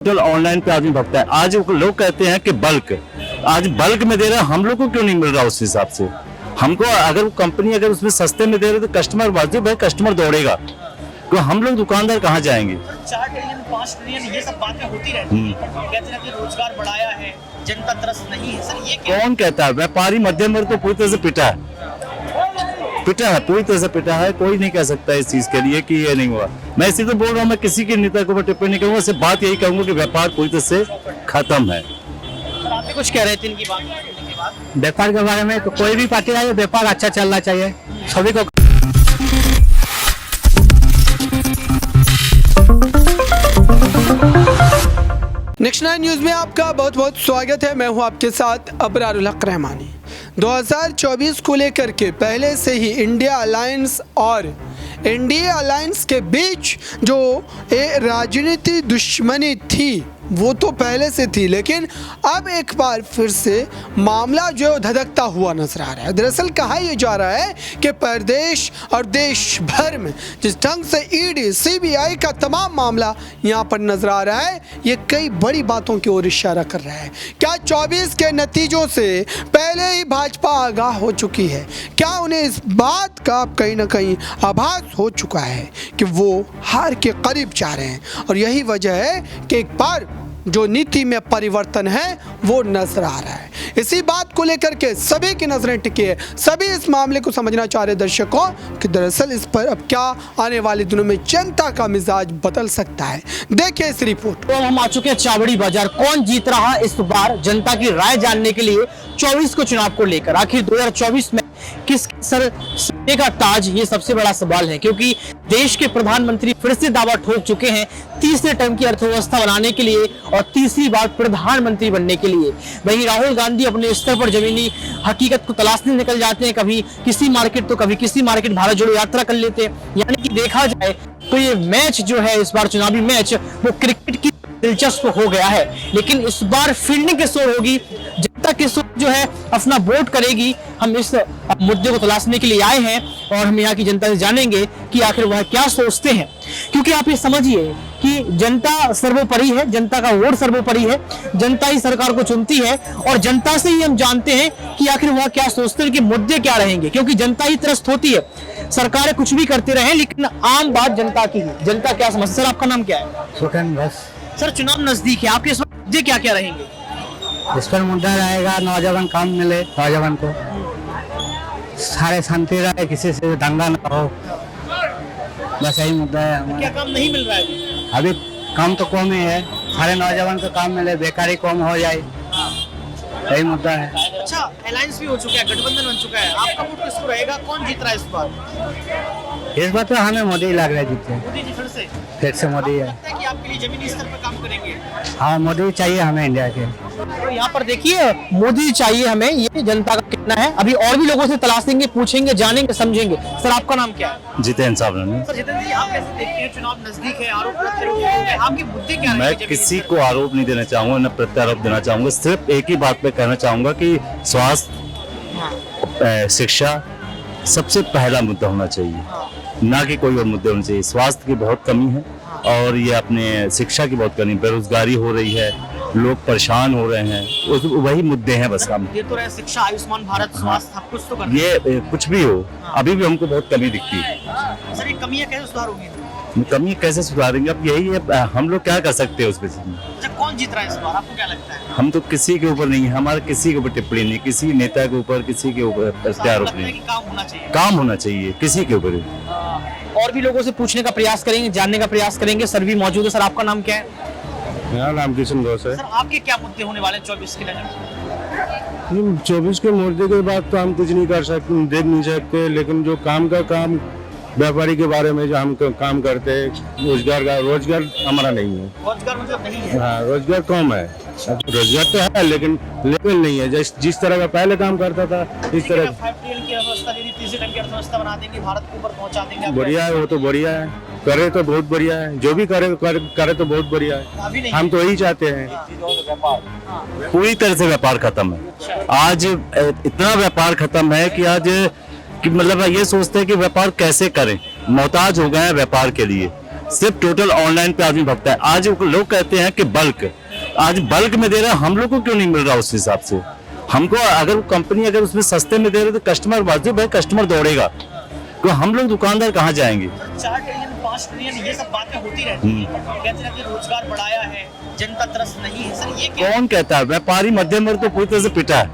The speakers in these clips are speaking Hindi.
ऑनलाइन पे आदमी भगता है। आज लोग कहते हैं कि बल्क, आज बल्क में दे रहे हैं, हम लोग को क्यों नहीं मिल रहा उस हिसाब से? हमको अगर वो कंपनी अगर उसमें सस्ते में दे रहे तो कस्टमर वाजिब है, कस्टमर दौड़ेगा, तो हम लोग दुकानदार कहाँ जाएंगे? 4 ट्रिलियन 5 ट्रिलियन ये सब बातें होती रहती हैं। कहते हैं कि रोजगार बढ़ाया है, जनता त्रस्त नहीं है। सर ये कौन कहता है? व्यापारी मध्यम वर्ग तो पूरी तरह से पिटा है, पूरी तरह से पिटा है। कोई नहीं कह सकता इस चीज के लिए कि ये नहीं हुआ। मैं इसी तो बोल रहा हूँ, मैं किसी के नेता के ऊपर टिप्पणी नहीं करूंगा, सिर्फ बात यही कहूंगा कि व्यापार पूरी तरह से खत्म है। सर आप भी कुछ कह रहे थे इनकी बात सुनने के बाद? व्यापार के बारे में तो कोई भी पार्टी आए, व्यापार अच्छा चलना चाहिए सभी को। नेक्स्ट 9 न्यूज़ में आपका बहुत बहुत स्वागत है। मैं हूं आपके साथ अबरारुल हक रहमानी। 2024 को लेकर के पहले से ही इंडिया अलायंस और एनडीए अलायंस के बीच जो राजनीति दुश्मनी थी वो तो पहले से थी, लेकिन अब एक बार फिर से मामला जो धधकता हुआ नजर आ रहा है। दरअसल कहा यह जा रहा है कि प्रदेश और देश भर में जिस ढंग से ईडी सीबीआई का तमाम मामला यहाँ पर नजर आ रहा है, ये कई बड़ी बातों की ओर इशारा कर रहा है। क्या 24 के नतीजों से पहले ही भाजपा आगाह हो चुकी है? क्या उन्हें इस बात का कहीं ना कहीं आभास हो चुका है कि वो हार के करीब जा रहे हैं? और यही वजह है कि एक बार जो नीति में परिवर्तन है वो नजर आ रहा है। इसी बात को लेकर के सभी की नजरें टिकी है। सभी इस मामले को समझना चाह रहे दर्शकों कि दरअसल इस पर अब क्या आने वाले दिनों में जनता का मिजाज बदल सकता है। देखिए इस रिपोर्ट। तो हम आ चुके हैं चावड़ी बाजार। कौन जीत रहा इस बार, जनता की राय जानने के लिए 24 को चुनाव को लेकर आखिर 2024 में किस सर का ताज, ये सबसे बड़ा सवाल है, क्योंकि देश के प्रधानमंत्री फिर से दावा ठोक चुके हैं तीसरे टर्म की अर्थव्यवस्था बनाने के लिए और तीसरी बार प्रधानमंत्री बनने के लिए। वहीं राहुल गांधी अपने स्तर पर जमीनी हकीकत को तलाशने निकल जाते हैं, कभी किसी मार्केट तो कभी किसी मार्केट भारत जोड़ो यात्रा कर लेते हैं। यानी कि देखा जाए तो ये मैच जो है इस बार चुनावी मैच वो क्रिकेट की दिलचस्प हो गया है, लेकिन इस बार फील्डिंग की शोर होगी, जनता की शोर जो है अपना वोट करेगी। हम इस मुद्दे को तलाशने के लिए आए हैं और हम यहाँ की जनता से जानेंगे कि आखिर वह क्या सोचते हैं, क्योंकि आप ये समझिए कि जनता सर्वोपरि है, जनता का वोट सर्वोपरि है, जनता ही सरकार को चुनती है और जनता से ही हम जानते हैं कि आखिर वह क्या सोचते हैं कि मुद्दे क्या रहेंगे, क्योंकि जनता ही त्रस्त होती है। सरकारें कुछ भी करते रहे लेकिन आम बात जनता की है। जनता क्या समझ। सर आपका नाम क्या है? सुखन बस। सर चुनाव नजदीक है, आपके इस मुद्दे क्या क्या रहेंगे? इस पर मुद्दा रहेगा नौजवान काम मिले, नौजवान को सारे शांति रहे, किसी से दंगा ना हो, बस यही मुद्दा है हमारा। क्या काम नहीं मिल रहा है अभी? काम तो कम ही है, सारे नौजवान को काम मिले, बेकारी कम हो जाए, यही मुद्दा है। अच्छा, अलायंस भी हो चुका है, गठबंधन बन चुका है, आपका वोट किसको रहेगा? कौन जीत रहा है इस बार? इस बार तो हमें मोदी लग रहा है जीते। मोदी जी फिर से मोदी है। लगता है कि आपके लिए जमीनी स्तर पर काम करेंगे? हाँ, मोदी चाहिए हमें इंडिया के। तो यहाँ पर देखिए, मोदी चाहिए हमें, ये जनता का कहना है। अभी और भी लोगों से तलाशेंगे, पूछेंगे, जानेंगे, समझेंगे। सर आपका नाम क्या है? जितेंद्र साहब। सर जितेंद्र जी, आप कैसे देखते हैं चुनाव नजदीक है, आरोप प्रत्यारोप होंगे, आपके मुद्दे क्या मैं रहेंगे? किसी को आरोप नहीं देना चाहूंगा, न प्रत्यारोप देना चाहूंगा, सिर्फ एक ही बात पे कहना चाहूंगा कि स्वास्थ्य, शिक्षा सबसे पहला मुद्दा होना चाहिए, ना कि कोई और मुद्दे होने चाहिए। स्वास्थ्य की बहुत कमी है और ये अपने शिक्षा की बहुत कमी, बेरोजगारी हो रही है, लोग परेशान हो रहे हैं, वही मुद्दे हैं बस। हम ये तो रहे शिक्षा, आयुष्मान भारत, स्वास्थ्य, सब कुछ तो करना है। ये कुछ भी हो, अभी भी हमको बहुत कमी दिखती है। सर ये कमियां कैसे सुधार होंगी? कमी कैसे सुधारेंगे? अब यही है, हम लोग क्या कर सकते हैं उसमें? अच्छा, कौन जीत रहा है इस बार, आपको क्या लगता है? हम तो किसी के ऊपर नहीं है, हमारा किसी के ऊपर टिप्पणी नहीं, किसी नेता के ऊपर, किसी के ऊपर प्रत्यारोप लगता है नहीं। कि काम होना चाहिए। काम होना चाहिए किसी के ऊपर। और भी लोगों से पूछने का प्रयास करेंगे, जानने का प्रयास करेंगे। सर भी मौजूद है। सर आपका नाम क्या है? मेरा नाम किशन घोष है। सर आपके क्या मुद्दे होने वाले हैं 24 के लिए? 24 के मुद्दे के बाद तो हम कुछ नहीं कर सकते, देख नहीं सकते, लेकिन जो काम व्यापारी के बारे में जो हम काम करते हैं, रोजगार हमारा नहीं है। रोजगार मतलब नहीं है? हाँ, रोजगार कम है। रोजगार तो है लेकिन लेवल नहीं है, जिस तरह का पहले काम करता था इस तरह। 5 ट्रिलियन की अर्थव्यवस्था, यदि तीसरे टर्म की अर्थव्यवस्था बना देंगे, भारत को ऊपर पहुंचा देंगे। बढ़िया है, वो तो बढ़िया है, करे तो बहुत बढ़िया है, जो भी करे तो बहुत बढ़िया है। अभी नहीं। हम तो यही चाहते हैं। पूरी तरह से व्यापार खत्म है आज। इतना व्यापार खत्म है कि आज कि मतलब ये सोचते हैं कि व्यापार कैसे करें, मोहताज हो गए हैं व्यापार के लिए। सिर्फ टोटल ऑनलाइन पे आदमी भगता है। आज लोग कहते हैं कि बल्क, आज बल्क में दे रहा है, हम लोग को क्यों नहीं मिल रहा उस हिसाब से? हमको अगर वो कंपनी अगर उसमें सस्ते में दे रहे तो कस्टमर वाजिब है, कस्टमर दौड़ेगा, तो हम लोग दुकानदार कहाँ जाएंगे? 4 ट्रिलियन 5 ट्रिलियन ये सब बातें होती रहती हैं, कहते हैं कि रोजगार बढ़ाया है, जनता त्रस्त नहीं है। सर ये क्या कौन कहता है? व्यापारी मध्यम वर्ग तो पूरी तरह से पिटा है,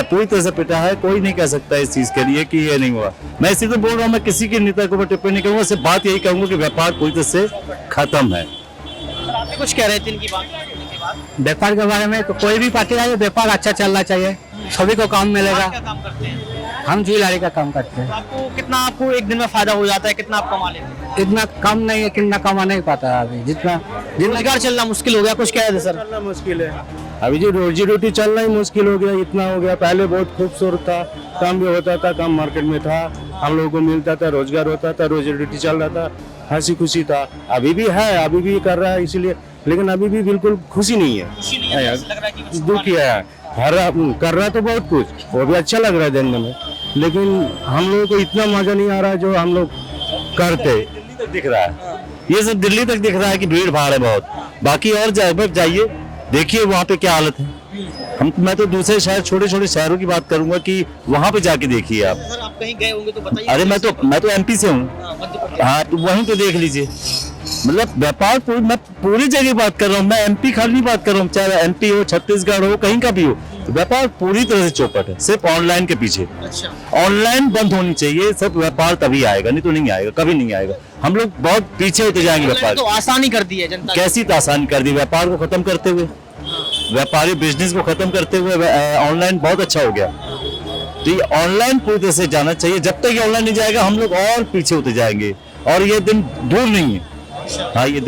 पूरी तरह से पिटा है। कोई नहीं कह सकता इस चीज के लिए कि ये नहीं हुआ। मैं इसी तो बोल रहा हूँ, मैं किसी के नेता को टिप्पणी नहीं करूंगा, सिर्फ बात यही कहूंगा कि व्यापार पूरी तरह से खत्म है। सर आप भी कुछ कह रहे थे इनकी बात सुनने के बाद? व्यापार के बारे में तो कोई भी पार्टी आए, व्यापार अच्छा चलना चाहिए, सभी को काम मिलेगा। आप क्या काम करते हैं? हम ज्वेलरी का काम करते हैं। तो आपको एक दिन में फायदा हो जाता है, कितना आप कमा लेते हैं? इतना कम नहीं है, कितना कमा नहीं पाता है अभी, जितना रोजगार चलना मुश्किल हो गया, कुछ कह रहे थे सर? चलना मुश्किल है अभी जी, रोजी रोटी चलना ही मुश्किल हो गया, इतना हो गया। पहले बहुत खूबसूरत था, काम भी होता था, काम मार्केट में था, हम लोगों को मिलता था, रोजगार होता था, रोजी रोटी चल रहा था, हंसी खुशी था। अभी भी है, अभी भी कर रहा है इसलिए, लेकिन अभी भी बिल्कुल खुशी नहीं है, खुशी नहीं है, ऐसा लग रहा है कि बस दुखी है। हर कर रहा है तो बहुत कुछ, वो भी अच्छा लग रहा है देखने में, लेकिन हम लोगों को इतना मजा नहीं आ रहा है जो हम लोग करते। दिल्ली तक दिख रहा है, ये सब दिल्ली तक दिख रहा है कि भीड़ भाड़ है बहुत। बाकी और जाइए, देखिए वहाँ पे क्या हालत है। मैं तो दूसरे शहर, छोटे छोटे शहरों की बात करूंगा कि वहाँ पे जाके देखिए आप। सर आप कहीं गए होंगे तो बताइए। अरे मैं तो एमपी से हूँ, मध्य प्रदेश। हाँ, तो वहीं तो देख लीजिए। मतलब व्यापार मैं पूरी जगह बात कर रहा हूँ, मैं एमपी खाली नहीं बात कर रहा हूँ, चाहे एमपी हो, छत्तीसगढ़ हो, कहीं का भी हो, तो व्यापार पूरी तरह से चौपट है, सिर्फ ऑनलाइन के पीछे। अच्छा, ऑनलाइन बंद होनी चाहिए, सब व्यापार तभी आएगा, नहीं तो नहीं आएगा, कभी नहीं आएगा। हम लोग बहुत पीछे होते जाएंगे व्यापार। तो आसानी कर दी है जनता की। कैसी आसान कर दी? व्यापार को खत्म करते हुए, व्यापारी बिजनेस को खत्म करते हुए ऑनलाइन बहुत अच्छा हो गया। तो ये ऑनलाइन पूरी तरह से जाना चाहिए। जब तक ये ऑनलाइन नहीं जाएगा हम लोग और पीछे होते जाएंगे, और ये दिन दूर नहीं है। हाँ, ये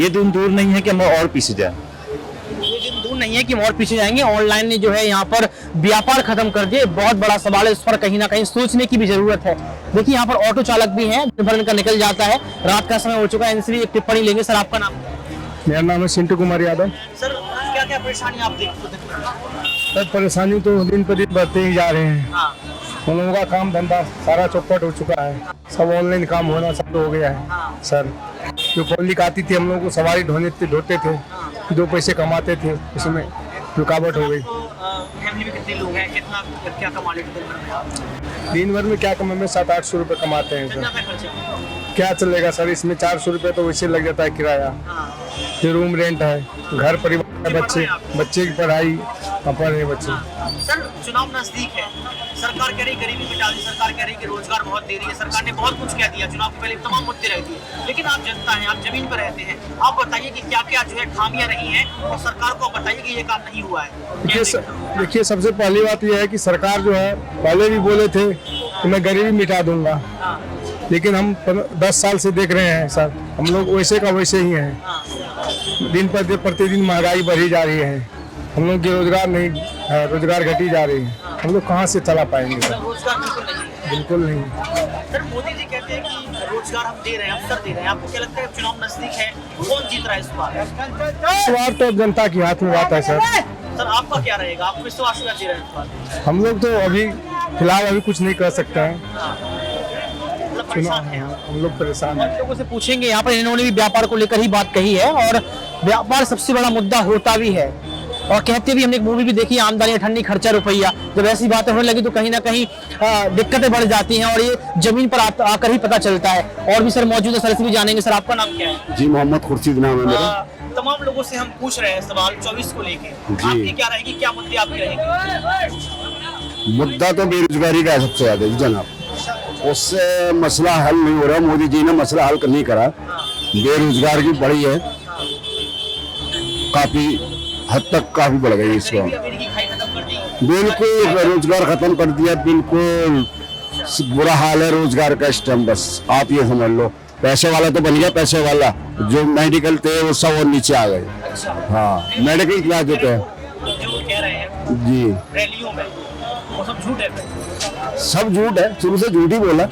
दिन दूर नहीं है कि हम और पीछे जाएं। ये दिन दूर नहीं है कि हम और पीछे जाएंगे। ऑनलाइन ने जो है यहाँ पर व्यापार खत्म कर दिए, बहुत बड़ा सवाल है, इस पर कहीं ना कहीं सोचने की भी जरूरत है। देखिए यहाँ पर ऑटो चालक भी हैं, दिन भर इनका निकल जाता है, रात का समय हो चुका है, इनसे एक टिप्पणी लेंगे। सर आपका नाम? मेरा नाम है सिंटू कुमार यादव। सर क्या क्या परेशानी आप देखते हैं? सर परेशानी तो दिन पर दिन बढ़ते ही जा रहे हैं। हाँ, उन लोगों का काम धंधा सारा चौपट हो चुका है, सब ऑनलाइन काम होना सब हो गया है। सर जो पब्लिक आती थी, हम लोग को सवारी ढोते थे, 2 पैसे कमाते थे, उसमें रुकावट हो गई। फैमिली में कितने लोग हैं, कितना क्या कमा लेते हैं? दिन भर में क्या कमा में 700-800 रुपये कमाते हैं कितना सर। खर्चा? क्या चलेगा सर, इसमें 400 रुपये तो वैसे लग जाता है किराया, फिर रूम रेंट है, घर परिवार, बच्चे की पढ़ाई, पापा है बच्चे। सर चुनाव नजदीक है, सरकार कह रही गरीबी मिटा दी, सरकार कह रही कि रोजगार बहुत दे रही है, सरकार ने बहुत कुछ कह दिया, चुनाव के पहले तमाम मुद्दे रह दिए, लेकिन आप जनता हैं, आप जमीन पर रहते हैं, आप बताइए कि क्या क्या जो है खामियां रही हैं, और सरकार को बताइए कि ये काम नहीं हुआ है। देखिए सबसे पहली बात यह है कि सरकार जो है पहले भी बोले थे कि मैं गरीबी मिटा दूंगा, लेकिन हम 10 साल से देख रहे हैं सर, हम लोग वैसे का वैसे ही हैं। दिन पर प्रतिदिन महंगाई बढ़ी जा रही है, हम लोग की रोजगार नहीं है, रोजगार घटी जा रही है, हम लोग कहाँ से चला पाएंगे सर? रोजगार बिल्कुल नहीं है। बिल्कुल नहीं। सर मोदी जी कहते हैं कि रोजगार हम दे रहे हैं, अवसर दे रहे हैं, आपको क्या लगता है चुनाव नजदीक है, कौन जीत रहा है इस बार? इस बार तो जनता के हाथ में बात है सर। सर आपका क्या रहेगा, आप विश्वास दे रहे हैं इस बार? हम लोग तो अभी फिलहाल अभी कुछ नहीं कर सकते हैं, मतलब परेशान हैं आप? हम लोग परेशान हैं। लोगों से पूछेंगे, यहाँ पर इन्होंने भी व्यापार को लेकर ही बात कही है, और व्यापार सबसे बड़ा मुद्दा होता भी है, और कहते भी, हमने एक मूवी भी देखी, आमदनी ठंडी खर्चा रुपया, जब ऐसी बातें होने लगी तो कहीं ना कहीं दिक्कतें बढ़ जाती हैं, और ये जमीन पर आकर ही पता चलता है। और भी सर मौजूद है, सर से भी जानेंगे। सर आपका नाम क्या है? जी मोहम्मद खुर्शीद नाम है मेरा। तमाम लोगों से हम पूछ रहे हैं सवाल 24 को लेके, आपकी क्या रहेगी, क्या मुद्दे आपके रहेंगे? मुद्दा तो बेरोजगारी का है सबसे ज्यादा जी जनाब, उससे मसला हल नहीं हो रहा, मोदी जी ने मसला हल नहीं करा, बेरोजगार की बढ़ी है, काफी हद तक काफी बढ़ गई इसको। अमीरी की खाई खत्म कर दी। बिल्कुल रोजगार खत्म कर दिया, बिल्कुल बुरा हाल है रोजगार का इस टाइम। बस आप ये समझ लो, पैसे वाला तो बन गया, पैसे वाला जो मेडिकल थे वो सब और नीचे आ गए। हाँ, मेडिकल क्लास जो थे जो कह रहे हैं जी रैलियों में, वो सब झूठ है। सब झूठ है, शुरू से झूठ ही बोला।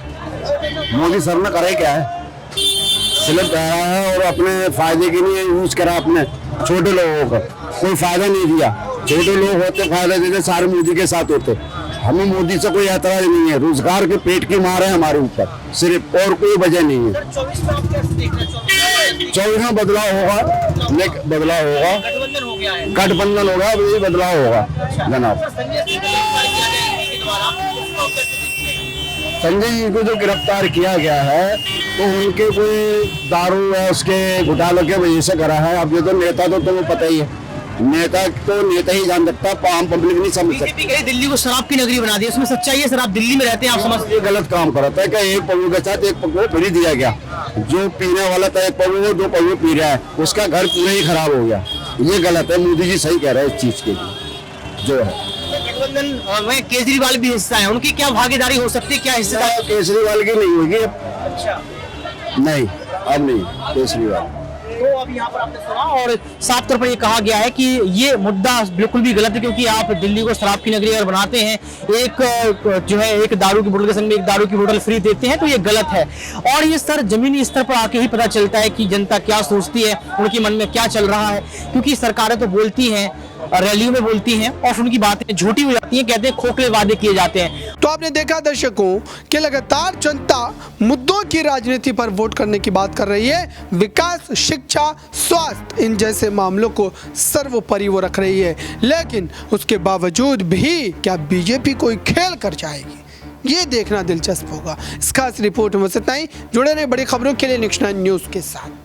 मोदी सर ने करे क्या है, सिर्फ कहा है और अपने फायदे के लिए यूज करा, अपने छोटे लोगों का कोई फायदा नहीं दिया। छोटे लोग होते फायदा देते, सारे मोदी के साथ होते, हमें मोदी से कोई ऐतराज नहीं है, रोजगार के पेट की मार है हमारे ऊपर सिर्फ, और कोई वजह नहीं है। 24 में बदलाव होगा, बदलाव होगा, गठबंधन होगा, वही बदलाव होगा जनाब। संजय जी को जो गिरफ्तार किया गया है तो उनके कोई दारू है उसके घोटाले के वजह से करा है। अब ये तो नेता तो तुम्हें पता ही है, नेता तो नेता ही जान सकता है, आम पब्लिक नहीं समझ सकती। बीजेपी कहीं दिल्ली को शराब की नगरी बना दी, उसमें सच्चाई है सर? आप दिल्ली में रहते हैं, आप समझते ये गलत काम करता है कि एक पगलू के साथ एक पगलू फ्री दिया गया। जो पीने वाला था एक पगलू, दो पगलू पी रहा है, उसका घर पूरा ही खराब हो गया। ये गलत है, मोदी जी सही कह रहे हैं इस चीज के लिए जो है। गठबंधन में केजरीवाल भी हिस्सा है, उनकी क्या भागीदारी हो सकती है, क्या हिस्सेदारी? केजरीवाल की नहीं होगी, अच्छा, नहीं अब नहीं केजरीवाल। तो अब यहाँ पर आपने सुना और साफ तौर पर ये कहा गया है कि ये मुद्दा बिल्कुल भी गलत है, क्योंकि आप दिल्ली को शराब की नगरी अगर बनाते हैं, एक जो है एक दारू की बोतल के संग में एक दारू की बोतल फ्री देते हैं, तो ये गलत है। और ये सर जमीनी स्तर पर आके ही पता चलता है कि जनता क्या सोचती है, उनके मन में क्या चल रहा है, क्योंकि सरकारें तो बोलती हैं, रैलियों में बोलती हैं और उनकी बातें झूठी हो जाती हैं, कहते हैं खोखले वादे किए जाते हैं। तो आपने देखा दर्शकों कि लगातार जनता मुद्दों की राजनीति पर वोट करने की बात कर रही है, विकास, शिक्षा, स्वास्थ्य इन जैसे मामलों को सर्वोपरि वो रख रही है। लेकिन उसके बावजूद भी क्या बीजेपी कोई खेल कर जाएगी, ये देखना दिलचस्प होगा। इस खास रिपोर्ट में बस इतना ही। जुड़े रहे बड़ी खबरों के लिए नेक्स्ट 9 न्यूज़ के साथ।